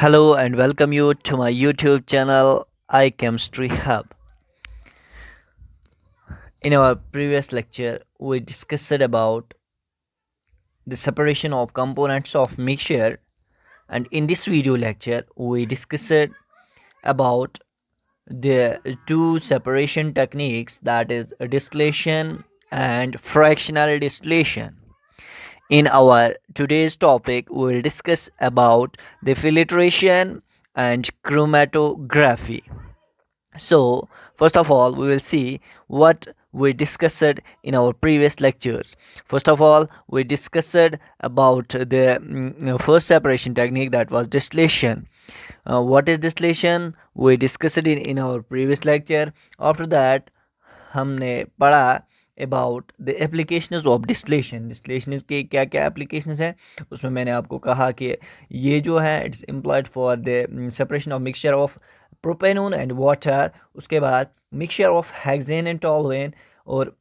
Hello and welcome you to my YouTube channel iChemistry Hub. In our previous lecture, we discussed about the separation of components of mixture, and in this video lecture, we discussed about the two separation techniques, that is distillation and fractional distillation. In our today's topic, we will discuss about the filtration and chromatography. So, first of all, we will see what we discussed in our previous lectures. First of all, we discussed about the first separation technique, that was distillation. What is distillation? We discussed it in our previous lecture. After that, हमने पढ़ा about the applications of distillation के क्या क्या applications हैं। उसमें मैंने आपको कहा कि ये जो है it's employed for the separation of mixture of propanone and water, उसके बाद mixture of hexane and toluene, और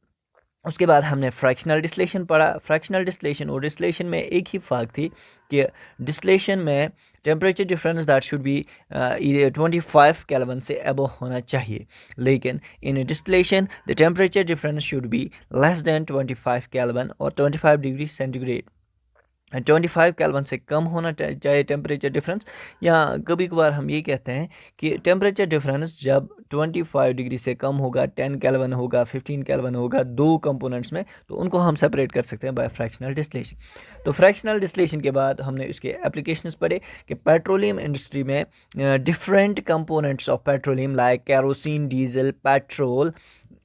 उसके बाद हमने फ्रैक्शनल डिस्टिलेशन पढ़ा। फ्रैक्शनल डिस्टिलेशन और डिस्टिलेशन में एक ही फ़र्क थी कि डिस्टिलेशन में temperature difference that should be 25 kelvin से अबव होना चाहिए, लेकिन in distillation the temperature difference should be less than 25 kelvin और 25 डिग्री सेंटीग्रेड। 25 केल्विन से कम होना चाहिए टेम्परेचर डिफरेंस, या कभी कभार हम ये कहते हैं कि टेम्परेचर डिफरेंस जब 25 डिग्री से कम होगा, 10 केल्विन होगा, 15 केल्विन होगा, दो कंपोनेंट्स में, तो उनको हम सेपरेट कर सकते हैं बाय फ्रैक्शनल डिस्टिलेशन। तो फ्रैक्शनल डिस्टिलेशन के बाद हमने इसके एप्लीकेशंस पढ़े कि पेट्रोलियम इंडस्ट्री में different components of petroleum like kerosene, diesel, petrol,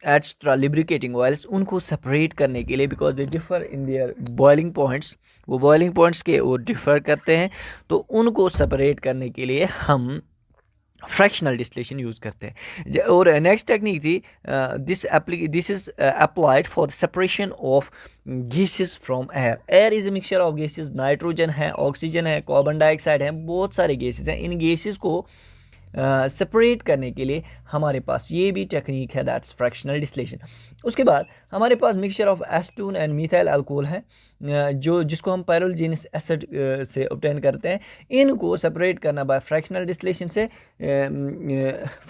extra lubricating oils, उनको सेपरेट करने के लिए, because they differ in their boiling points, वो बॉइलिंग पॉइंट्स के वो डिफर करते हैं, तो उनको सेपरेट करने के लिए हम फ्रैक्शनल डिस्टिलेशन यूज़ करते हैं। और नेक्स्ट टेक्निक थी this is applied for the separation of gases from air. Air is a mixture of gases, nitrogen है, ऑक्सीजन है, कार्बन डाइऑक्साइड है, बहुत सारे गैसेस हैं। इन गैसेस को सेपरेट करने के लिए हमारे पास ये भी टेक्निक है, दैट्स फ्रैक्शनल डिस्टिलेशन। उसके बाद हमारे पास mixture of acetone and methyl alcohol है, जिसको हम पायरोलिजिनस एसिड से ऑब्टेन करते हैं। इनको सेपरेट करना बाय फ्रैक्शनल डिस्टिलेशन से,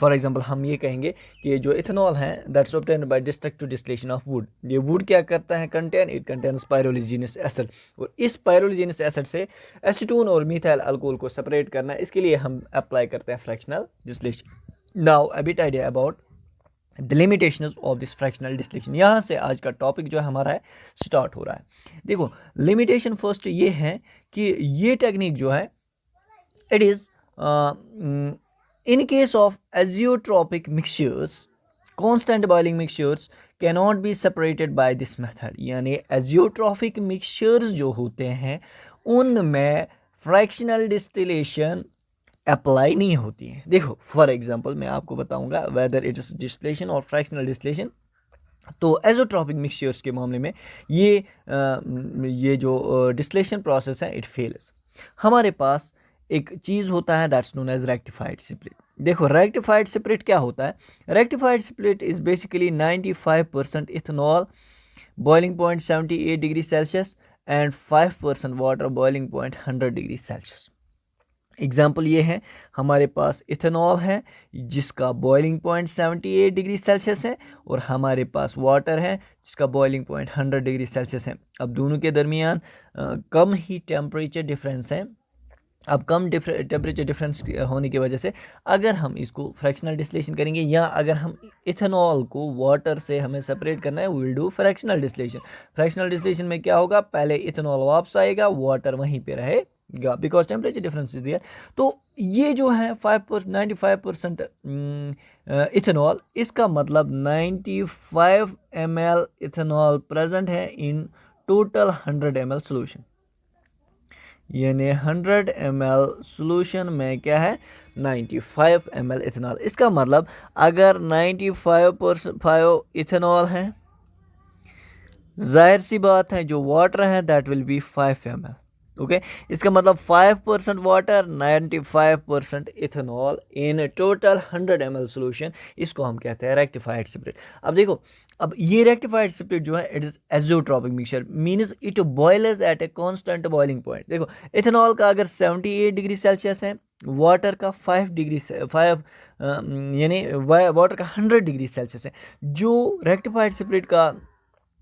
फॉर एग्जांपल हम ये कहेंगे कि जो इथेनॉल है that's obtain bye destructive distillation of would. ये वुड क्या करता है, इट कंटेन्स पायरोलिजिनस एसिड, और इस पायरोलिजिनस एसिड से एसीटोन और मिथाइल अल्कोहल को सेपरेट करना, इसके लिए हम अप्लाई करते हैं fractional distillation. Now a bit idea about the limitations of this fractional distillation. यहाँ से आज का टॉपिक जो है हमारा है स्टार्ट हो रहा है। देखो, लिमिटेशन फर्स्ट ये है कि ये टेक्निक जो है it is in case of azeotropic mixtures, constant boiling mixtures cannot be separated by this method. यानी एजियोट्रॉपिक मिक्सचर्स जो होते हैं उनमें फ्रैक्शनल डिस्टिलेशन अप्लाई नहीं होती है। देखो फॉर एग्जांपल मैं आपको बताऊंगा वेदर इट इज डिस्टिलेशन और फ्रैक्शनल डिस्टिलेशन। तो एजोट्रॉपिक मिक्सचर्स के मामले में ये जो डिस्टिलेशन प्रोसेस है इट फेल्स। हमारे पास एक चीज़ होता है that's known as rectified split. देखो रेक्टिफाइड स्प्लिट क्या होता है? Rectified split is basically 95% ethanol, boiling point 78 degree Celsius, and 5% water, boiling point 100 degree Celsius. Example ये है, हमारे पास इथेनॉल है जिसका बॉइलिंग पॉइंट 78 डिग्री सेल्सियस है, और हमारे पास वाटर है जिसका बॉइलिंग पॉइंट 100 डिग्री सेल्सियस है। अब दोनों के दरमियान कम ही टेम्परेचर डिफरेंस है। अब कम टेम्परेचर डिफरेंस होने की वजह से अगर हम इसको फ्रैक्शनल डिस्टिलेशन करेंगे, या अगर हम इथेनॉल को वाटर से हमें सेपरेट करना है, we will do fractional distillation. Fractional distillation में क्या होगा, पहले इथेनॉल वापस आएगा, वाटर वहीं पे रहेगा, because temperature difference is there. तो ये जो है 95% इथेनॉल, इसका मतलब 95 ml इथेनॉल प्रेजेंट है इन टोटल 100 ml सोल्यूशन। यानी 100 ml सोल्यूशन में क्या है, 95 ml इथेनॉल। इसका मतलब अगर 95% इथेनॉल है, जाहिर सी बात है जो वाटर है that will B 5 ml। Okay इसका मतलब 5% water 95% ethanol in total 100 ml solution, इसको हम कहते हैं रेक्टिफाइड स्पिरिट। अब देखो, अब ये रेक्टिफाइड स्पिरिट जो है it is azeotropic mixture, means it boils at a constant boiling point. देखो इथेनॉल का अगर 78 डिग्री सेल्सियस है, वाटर का 5 यानी वाटर का 100 डिग्री सेल्सियस है, जो रेक्टिफाइड स्पिरिट का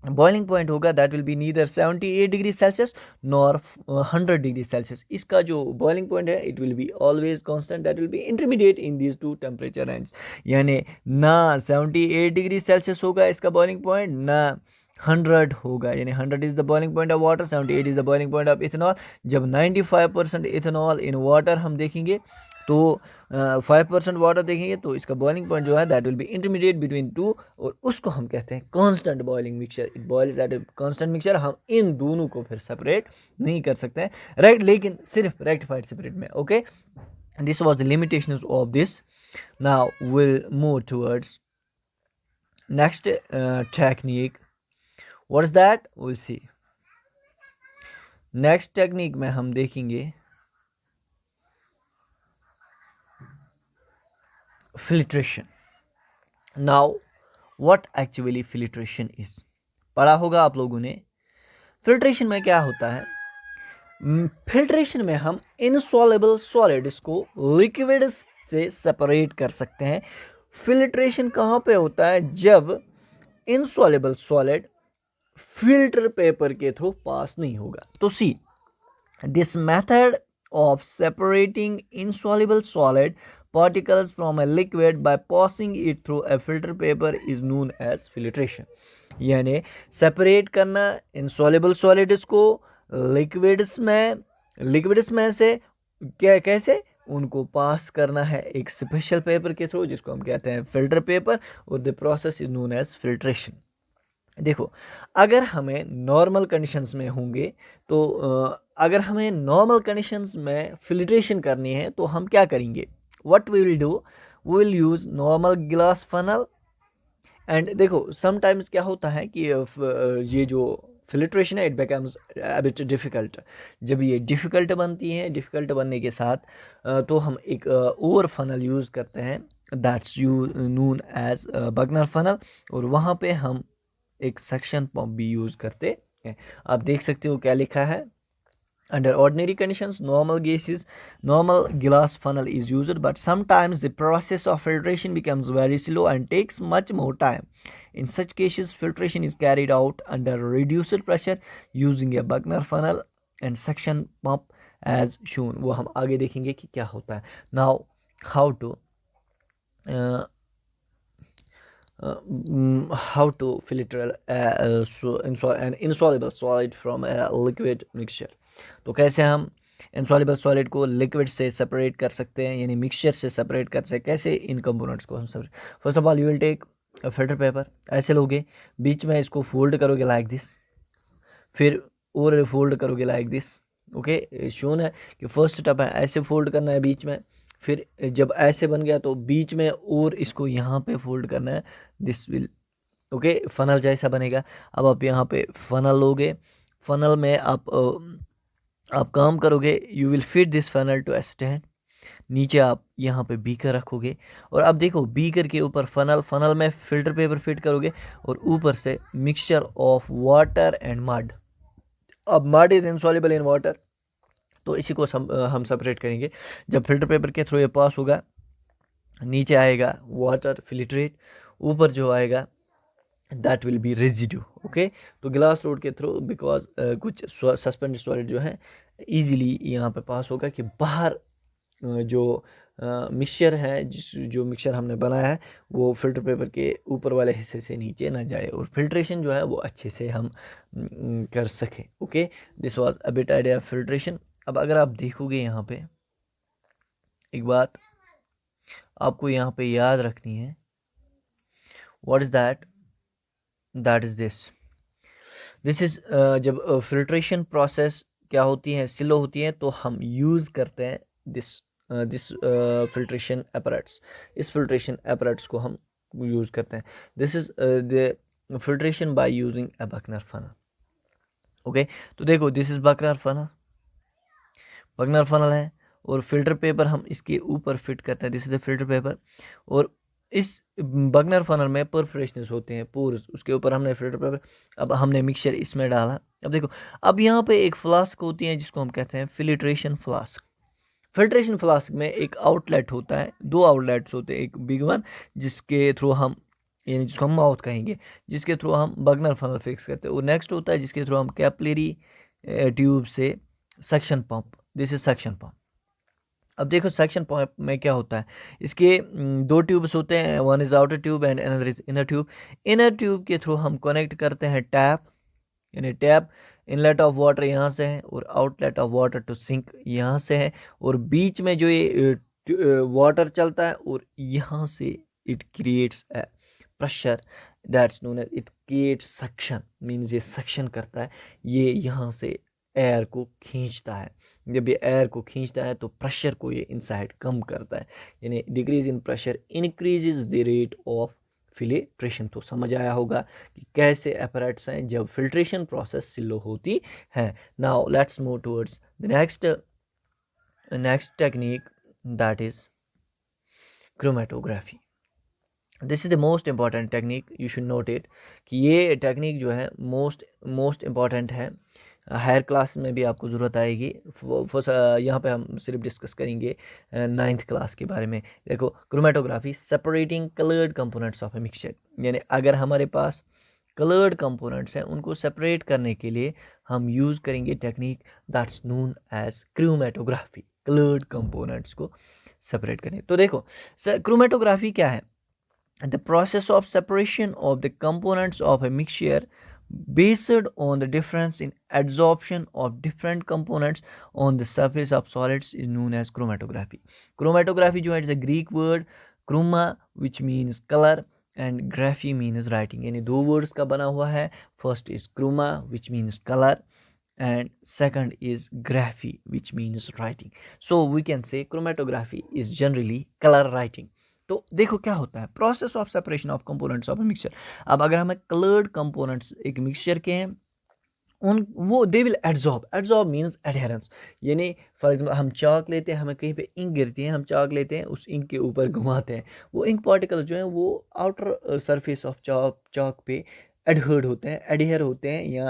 बॉइलिंग पॉइंट होगा that will B neither 78 degree Celsius nor 100 degree Celsius. इसका जो बॉइलिंग पॉइंट है it will be always constant, that will be intermediate in these two temperature range, यानी ना 78 degree Celsius होगा इसका boiling point, ना 100 होगा, यानी 100 is the boiling point of water, 78 is the boiling point of ethanol. जब 95% ethanol in water हम देखेंगे तो 5% वाटर देखेंगे तो इसका बॉइलिंग पॉइंट जो है that will be intermediate between two, और उसको हम कहते हैं constant boiling mixture. It boils at a constant mixture. हम इन दोनों को फिर सेपरेट नहीं कर सकते हैं, राइट, लेकिन सिर्फ रेक्टिफाइड स्पिरिट में। Okay, this was the limitations of this. Now will move towards next technique. What is that, will see. Next technique में हम देखेंगे filtration. Now what actually filtration is, पढ़ा होगा आप लोगों ने। फिल्ट्रेशन में क्या होता है, फिल्ट्रेशन में हम इनसॉल्युबल सॉलिड्स को लिक्विड से सेपरेट कर सकते हैं। फिल्ट्रेशन कहाँ पे होता है, जब इनसॉल्युबल सॉलिड फिल्टर पेपर के थ्रू पास नहीं होगा। तो सी, this method of separating insoluble solid particles from a liquid by passing it through a filter paper is known as filtration। यानी सेपरेट करना insoluble solids को लिक्विड्स में से क्या, कैसे उनको पास करना है एक स्पेशल पेपर के थ्रू जिसको हम कहते हैं फिल्टर पेपर, और the process is known as filtration. देखो, अगर हमें नॉर्मल कंडीशंस में होंगे तो अगर हमें नॉर्मल कंडीशंस में फिल्ट्रेशन करनी है तो हम क्या करेंगे, what we will do, we will use normal glass funnel. And देखो समटाइम्स क्या होता है कि ये जो फिल्ट्रेशन है it becomes a bit difficult. जब ये डिफ़िकल्ट बनती है, डिफ़िकल्ट बनने के साथ तो हम एक और फनल यूज़ करते हैं, that's you known as burner funnel, और वहाँ पे हम एक सक्शन पंप भी यूज़ करते हैं। आप देख सकते हो क्या लिखा है, under ordinary conditions normal glass funnel is used, but sometimes the process of filtration becomes very slow and takes much more time. In such cases filtration is carried out under reduced pressure using a Buckner funnel and suction pump as shown। वो हम आगे देखेंगे कि क्या होता है। Now how to how to filter an insoluble solid from a liquid mixture। तो कैसे हम इनसॉल्युबल सॉलिड को लिक्विड से सेपरेट कर सकते हैं, यानी मिक्सचर से सेपरेट कर सकते हैं, कैसे इन कंपोनेंट्स को हम separate. First of all you will take filter paper, ऐसे लोगे, बीच में इसको फोल्ड करोगे लाइक दिस, फिर और फोल्ड करोगे लाइक दिस। ओके, शोन है कि फर्स्ट स्टेप है ऐसे फोल्ड करना है बीच में, फिर जब ऐसे बन गया तो बीच में और इसको यहाँ पे फोल्ड करना है, दिस विल ओके फनल जैसा बनेगा। अब आप यहाँ पे फनल लोगे, फनल में आप काम करोगे, you will fit this funnel to a stand. नीचे आप यहाँ पे बीकर रखोगे, और अब देखो बीकर के ऊपर फनल में फिल्टर पेपर फिट करोगे, और ऊपर से mixture of water and mud. अब mud is insoluble in water, तो इसी को हम सेपरेट करेंगे। जब फिल्टर पेपर के थ्रू ये पास होगा, नीचे आएगा वाटर फिल्ट्रेट, ऊपर जो आएगा that will B residue. Okay, तो ग्लास रोड के थ्रू बिकॉज कुछ सस्पेंडेड सॉलिड जो है इजीली यहाँ पे पास होगा कि बाहर जो मिक्सचर है, जो मिक्सचर हमने बनाया है वो फिल्टर पेपर के ऊपर वाले हिस्से से नीचे ना जाए, और फिल्ट्रेशन जो है वो अच्छे से हम कर सकें। Okay, this was a bit idea of filtration. अब अगर आप देखोगे यहाँ पे एक बात आपको यहाँ पे याद रखनी है, what is that, that is this is जब फिल्ट्रेशन प्रोसेस क्या होती है, स्लो होती है, तो हम यूज़ करते हैं दिस फिल्ट्रेशन अपैरेट्स। इस फिल्ट्रेशन अपैरेट्स को हम यूज़ करते हैं। This is the filtration by using a burner funnel. Okay, तो देखो this is burner funnel, burner funnel है, और फिल्टर पेपर हम इसके ऊपर फिट करते हैं, this is the filter paper. और इस बर्नर फनल में परफोरेशंस होते हैं, पोर्स, उसके ऊपर हमने फिल्टर पेपर, अब हमने मिक्सचर इसमें डाला। अब देखो, अब यहाँ पे एक फ्लास्क होती है जिसको हम कहते हैं फिल्ट्रेशन फ्लास्क। फिल्ट्रेशन फ्लास्क में एक आउटलेट होता है, दो आउटलेट्स होते हैं, एक बिग वन जिसके थ्रू हम, यानी जिसको हम माउथ कहेंगे, जिसके थ्रू हम बर्नर फनल फिक्स करते हैं, और नेक्स्ट होता है जिसके थ्रू हम कैपिलरी ट्यूब से suction pump, this is suction pump. अब देखो सक्शन पंप में क्या होता है, इसके दो ट्यूब्स होते हैं, one is outer tube and another is inner tube. Inner tube के थ्रू हम कनेक्ट करते हैं टैप, यानी टैप, इनलेट ऑफ वाटर यहाँ से है और outlet of water to sink यहाँ से है, और बीच में जो ये वाटर चलता है, और यहाँ से it creates a pressure, that's known as, it creates suction, means ये सक्शन करता है, ये यहाँ से एयर को खींचता है। जब ये एयर को खींचता है तो प्रेशर को ये इनसाइड कम करता है, यानी decrease in pressure increases the rate of filtration. तो समझ आया होगा कि कैसे अपैरेट्स हैं जब फिल्ट्रेशन प्रोसेस स्लो होती है। Now let's move towards the next technique, that is chromatography. This is the most important technique, you should note it, कि ये टेक्निक जो है मोस्ट इंपॉर्टेंट है, हायर क्लास में भी आपको ज़रूरत आएगी। यहाँ पे हम सिर्फ डिस्कस करेंगे 9th क्लास के बारे में। देखो, chromatography separating coloured components of a mixture, यानी अगर हमारे पास कलर्ड कंपोनेंट्स हैं उनको सेपरेट करने के लिए हम यूज़ करेंगे technique that's known as chromatography, coloured components को सेपरेट करें। तो देखो, क्रोमेटोग्राफी क्या है? The process of separation of the components of a mixture based on the difference in adsorption of different components on the surface of solids is known as chromatography. Chromatography जो है, it's a Greek word chroma which means color and graphy means writing, यानी दो words का बना हुआ है। First is chroma which means color and second is graphy which means writing. So we can say chromatography is generally color writing. तो देखो क्या होता है, process of separation of components of a mixture. अब अगर हमें कलर्ड कंपोनेंट्स एक mixture के हैं, उन वो they will adsorb means adherence, यानी फॉर एग्जाम्पल हम चाक लेते हैं, हमें कहीं पे इंक गिरती है, हम चाक लेते हैं, उस इंक के ऊपर घुमाते हैं, वो इंक पार्टिकल जो है वो आउटर सरफेस ऑफ चाक पे एडहेयर होते हैं या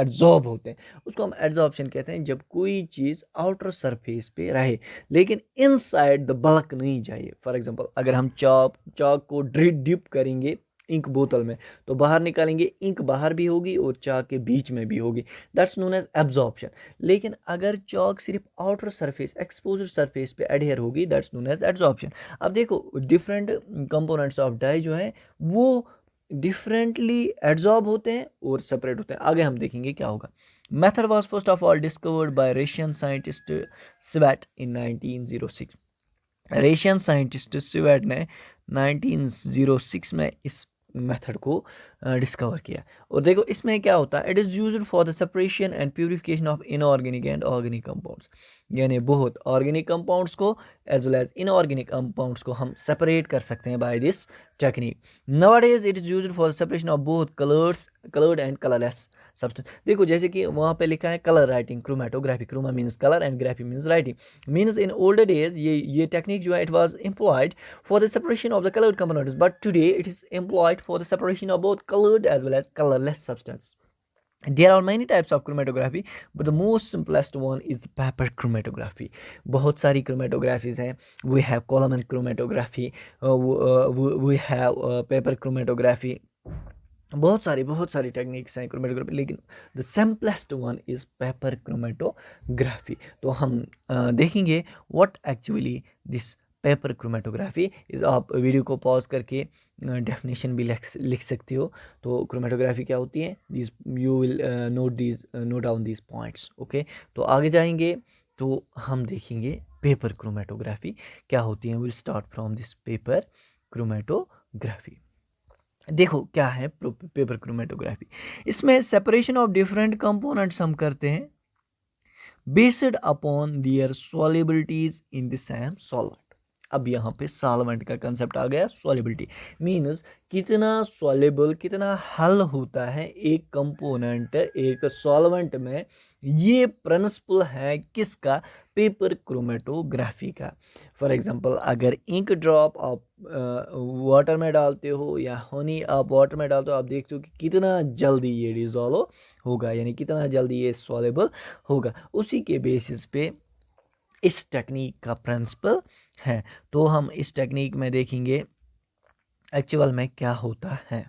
एड्जॉर्ब होते हैं, उसको हम एड्जॉर्प्शन कहते हैं। जब कोई चीज़ आउटर सरफेस पे रहे लेकिन इनसाइड द बल्क नहीं जाए, फॉर एग्जांपल अगर हम चाक को डिप करेंगे इंक बोतल में, तो बाहर निकालेंगे, इंक बाहर भी होगी और चाक के बीच में भी होगी, दैट्स नोन एज एब्जॉर्प्शन। लेकिन अगर चाक सिर्फ आउटर सरफेस, एक्सपोज्ड सरफेस पे एडहेयर होगी, दैट्स नोन एज एब्जॉर्प्शन। अब देखो, डिफरेंट कंपोनेंट्स ऑफ डाई जो है वो डिफरेंटली एड्जॉर्ब होते हैं और सेपरेट होते हैं। आगे हम देखेंगे क्या होगा। Method was first of all discovered by Russian scientist sweat in 1906। Russian scientist sweat ने 1906 में इस मेथड को डिस्कवर किया। और देखो इसमें क्या होता है, it is used for the separation and purification of inorganic and organic compounds, यानी बहुत ऑर्गेनिक कंपाउंड्स को as well as inorganic compounds को हम सेपरेट कर सकते हैं by this technique. Nowadays it is used for the separation of both coloured and colourless substance. देखो जैसे कि वहाँ पे लिखा है colour writing, chromatography, chroma means colour and graphy means writing, means in older days ये टेक्निक जो है it was employed for the separation of the coloured components, but today it is employed for the separation of both colored as well as colorless substance. There are many types of chromatography, but the most simplest one is paper chromatography. बहुत सारी chromatographies हैं. We have column chromatography, we have paper chromatography. बहुत सारी techniques हैं chromatography, लेकिन the simplest one is paper chromatography. तो हम देखेंगे what actually this paper chromatography is. आप वीडियो को पॉज करके डेफिनेशन भी लिख सकते हो। तो क्रोमेटोग्राफी क्या होती है, this you will note down this points, okay. तो आगे जाएंगे तो हम देखेंगे पेपर क्रोमेटोग्राफी क्या होती है। Will start from this paper chromatography. देखो क्या है पेपर क्रोमेटोग्राफी, इसमें सेपरेशन ऑफ डिफरेंट कंपोनेंट्स हम करते हैं based upon their solubilities in the same solvent. अब यहाँ पे सॉल्वेंट का कंसेप्ट आ गया, सॉल्युबिलिटी मीन्स कितना सॉल्युबल, कितना हल होता है एक कंपोनेंट एक सॉल्वेंट में। ये प्रिंसिपल है किसका, पेपर क्रोमेटोग्राफी का। फॉर एग्जांपल अगर इंक ड्रॉप आप वाटर में डालते हो या हनी आप वाटर में डालते हो, आप देखते हो कि कितना जल्दी ये डिजोल्व होगा, यानी कितना जल्दी ये सॉल्युबल होगा। उसी के बेसिस पे इस टेक्निक का प्रिंसिपल है। तो हम इस टेक्निक में देखेंगे एक्चुअल में क्या होता है।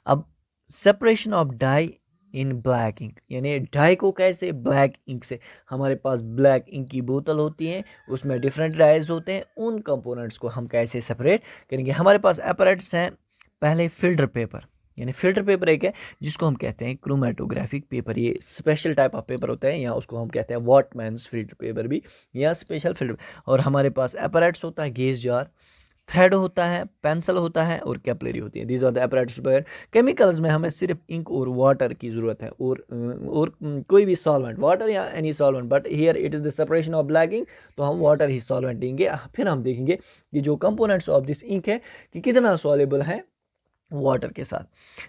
अब separation of dye in black ink, यानी डाई को कैसे, ब्लैक इंक से। हमारे पास ब्लैक इंक की बोतल होती है, उसमें डिफरेंट डाइज होते हैं, उन कंपोनेंट्स को हम कैसे सेपरेट करेंगे। हमारे पास अपैरेट्स हैं, पहले फिल्टर पेपर, यानी फिल्टर पेपर एक है जिसको हम कहते हैं क्रोमेटोग्राफिक पेपर। ये स्पेशल टाइप ऑफ पेपर होता है, या उसको हम कहते हैं वॉटमैन्स फिल्टर पेपर भी, या स्पेशल फिल्टर। और हमारे पास अपैरेट्स होता है, गेज जार, थ्रेड होता है, पेंसिल होता है और कैपलरी होती है। These are the apparatus. पर केमिकल्स में हमें सिर्फ इंक और वाटर की ज़रूरत है, और कोई भी सॉल्वेंट, वाटर या any solvent, but here it is the separation of black ink, तो हम वाटर ही सॉल्वेंट देंगे। फिर हम देखेंगे कि जो कंपोनेंट्स ऑफ दिस इंक है कि कितना सॉल्युबल है वाटर के साथ।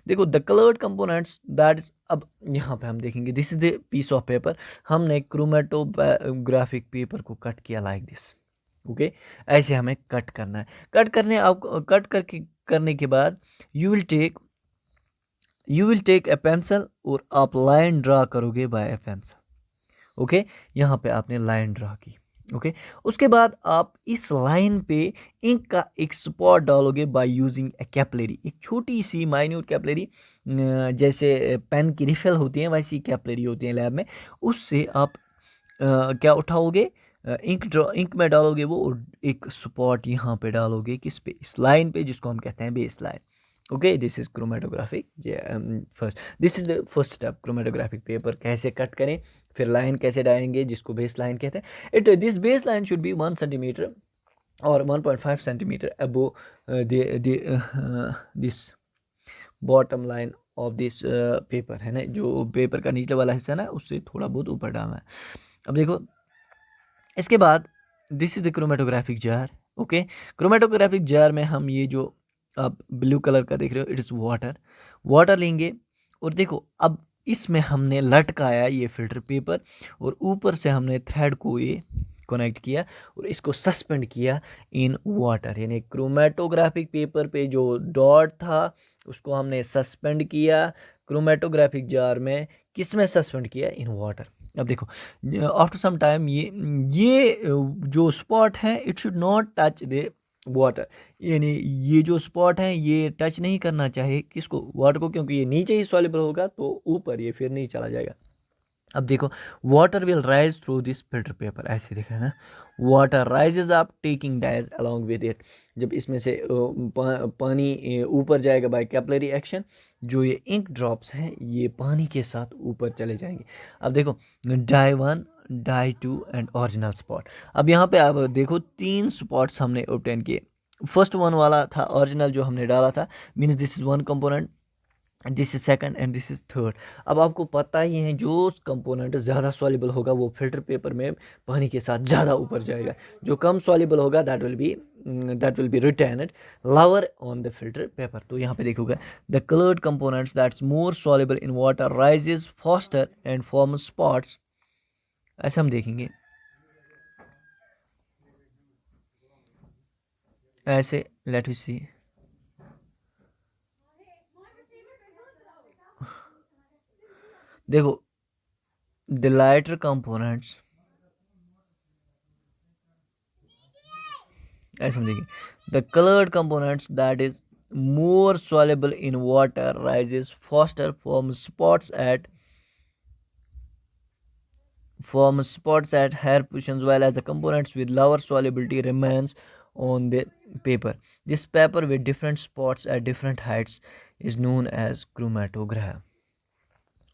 देखो द कलर्ड कंपोनेंट्स दैट, अब यहाँ पे हम देखेंगे this is the piece of paper. हमने क्रोमेटोग्राफिक पेपर को कट किया लाइक दिस, ओके। ऐसे हमें कट करना है। कट करने आप कट करके करने के बाद you will take a pencil और आप लाइन ड्रा करोगे बाय ए पेंसिल, ओके। यहाँ पे आपने लाइन ड्रा की, ओके। उसके बाद आप इस लाइन पे इंक का एक स्पॉट डालोगे बाय यूजिंग ए कैपलरी, एक छोटी सी माइन्यूट कैपलरी, जैसे पेन की रिफिल होती है वैसी कैपलरी होती है लैब में। उससे आप क्या उठाओगे, इंक में डालोगे वो, और एक स्पॉट यहाँ पे डालोगे किस पे, इस लाइन पे जिसको हम कहते हैं base line, okay. This is chromatographic first, this is the first step chromatographic paper कैसे कट करें, फिर लाइन कैसे डालेंगे जिसको बेस लाइन कहते हैं। This base line should be 1 centimetre और 1.5 centimetre above this bottom line of this paper, है ना, जो पेपर का नीचे वाला हिस्सा है ना, उससे थोड़ा बहुत ऊपर डालना है। अब देखो इसके बाद this is the chromatographic jar, okay. Chromatographic jar में हम ये जो आप ब्लू कलर का देख रहे हो, इट इज़ वाटर लेंगे। और देखो अब इसमें हमने लटकाया ये फिल्टर पेपर, और ऊपर से हमने थ्रेड को ये कनेक्ट किया और इसको सस्पेंड किया इन वाटर, यानी क्रोमेटोग्राफिक पेपर पे जो डॉट था उसको हमने सस्पेंड किया क्रोमेटोग्राफिक जार में। किस में सस्पेंड किया, इन वाटर। अब देखो आफ्टर सम टाइम ये जो स्पॉट है it should not touch the water, यानी ये जो स्पॉट है ये टच नहीं करना चाहिए किसको, वाटर को, क्योंकि ये नीचे ही सॉल्युबल होगा तो ऊपर ये फिर नहीं चला जाएगा। अब देखो water will rise through this filter paper, ऐसे देखा है ना, water rises up taking dyes along with it. जब इसमें से पानी ऊपर जाएगा बाय कैपिलरी एक्शन, जो ये इंक ड्रॉप्स हैं ये पानी के साथ ऊपर चले जाएंगे। अब देखो dye 1, dye 2 and original spot. अब यहाँ पे आप देखो 3 स्पॉट्स हमने ऑब्टेन किए। फर्स्ट वन वाला था ओरिजिनल जो हमने डाला था, means this is one component, this is second and this is third. अब आपको पता ही है जो कंपोनेंट ज़्यादा सॉल्युबल होगा वो फिल्टर पेपर में पानी के साथ ज़्यादा ऊपर जाएगा, जो कम सॉल्युबल होगा that will B retained lower on the filter paper. तो यहाँ पे देखोगे the coloured components that's more soluble in water rises faster and form spots. ऐसे हम देखेंगे, ऐसे लेट वी सी, देखो द लाइटर कंपोनेंट्स, ऐसे हम देखेंगे the coloured components that is more soluble in water rises faster form spots at higher positions, while as the components with lower solubility remains on the paper. This paper with different spots at different heights is known as chromatograph,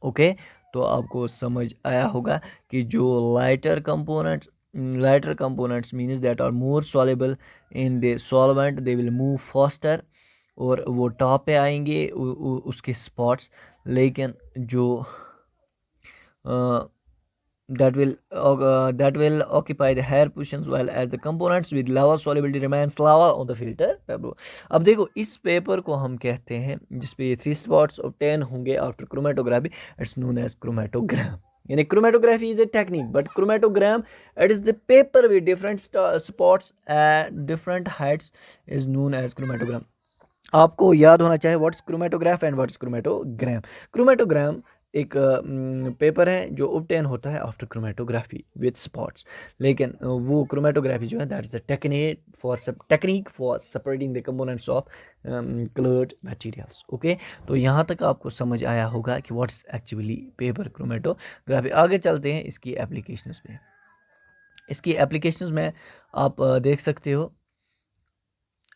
okay. तो आपको समझ आया होगा कि जो lighter components means that are more soluble in the solvent, they will move faster, और वो top पे आएंगे उसके स्पॉट्स। लेकिन जो that will occupy the higher positions while as the components with lower solubility remains lower on the filter paper. अब देखो इस पेपर को हम कहते हैं जिसपे ये 3 spots obtain होंगे after chromatography. It's known as chromatograph. यानी chromatography is a technique, but chromatogram, it is the paper with different spots at different heights, is known as chromatogram. आपको याद होना चाहिए what's chromatograph and what's chromatogram. Chromatogram एक paper है जो obtain होता है आफ्टर क्रोमेटोग्राफी विद स्पॉट्स, लेकिन वो क्रोमेटोग्राफी जो है that is the technique for separating the components of coloured materials. Okay, तो यहाँ तक आपको समझ आया होगा कि व्हाट्स एक्चुअली पेपर क्रोमेटोग्राफी. आगे चलते हैं इसकी एप्लीकेशंस में. इसकी एप्लीकेशंस में आप देख सकते हो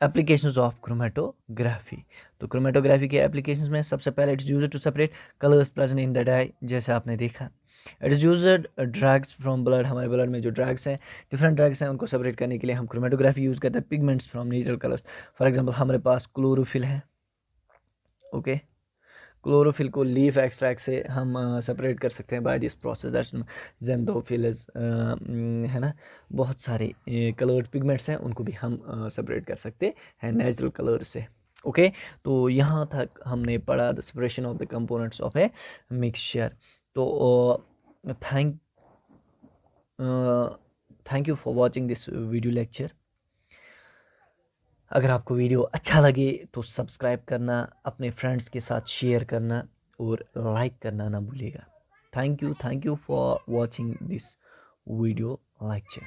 एप्लीकेशंस ऑफ क्रोमेटोग्राफी. तो क्रोमेटोग्राफी के एप्लीकेशंस में सबसे पहले it's used to separate colours present in the dye, जैसे आपने देखा. It is used drugs from blood, हमारे ब्लड में जो ड्रग्स हैं, डिफरेंट ड्रग्स हैं, उनको सेपरेट करने के लिए हम क्रोमेटोग्राफी यूज़ करते हैं. Pigments from natural colours, for example हमारे पास क्लोरोफिल है. ओके, क्लोरोफिल को लीफ एक्सट्रैक्ट से हम सेपरेट कर सकते हैं by this process, that's xanthophylls है ना. बहुत सारे कलर्ड पिगमेंट्स हैं, उनको भी हम सेपरेट कर सकते हैं नेचुरल कलर से. ओके, तो यहाँ तक हमने पढ़ा the separation of the components of a mixture. तो thank you for watching this video lecture. अगर आपको वीडियो अच्छा लगे तो सब्सक्राइब करना, अपने फ्रेंड्स के साथ शेयर करना और लाइक करना ना भूलिएगा. Thank you for watching this video lecture.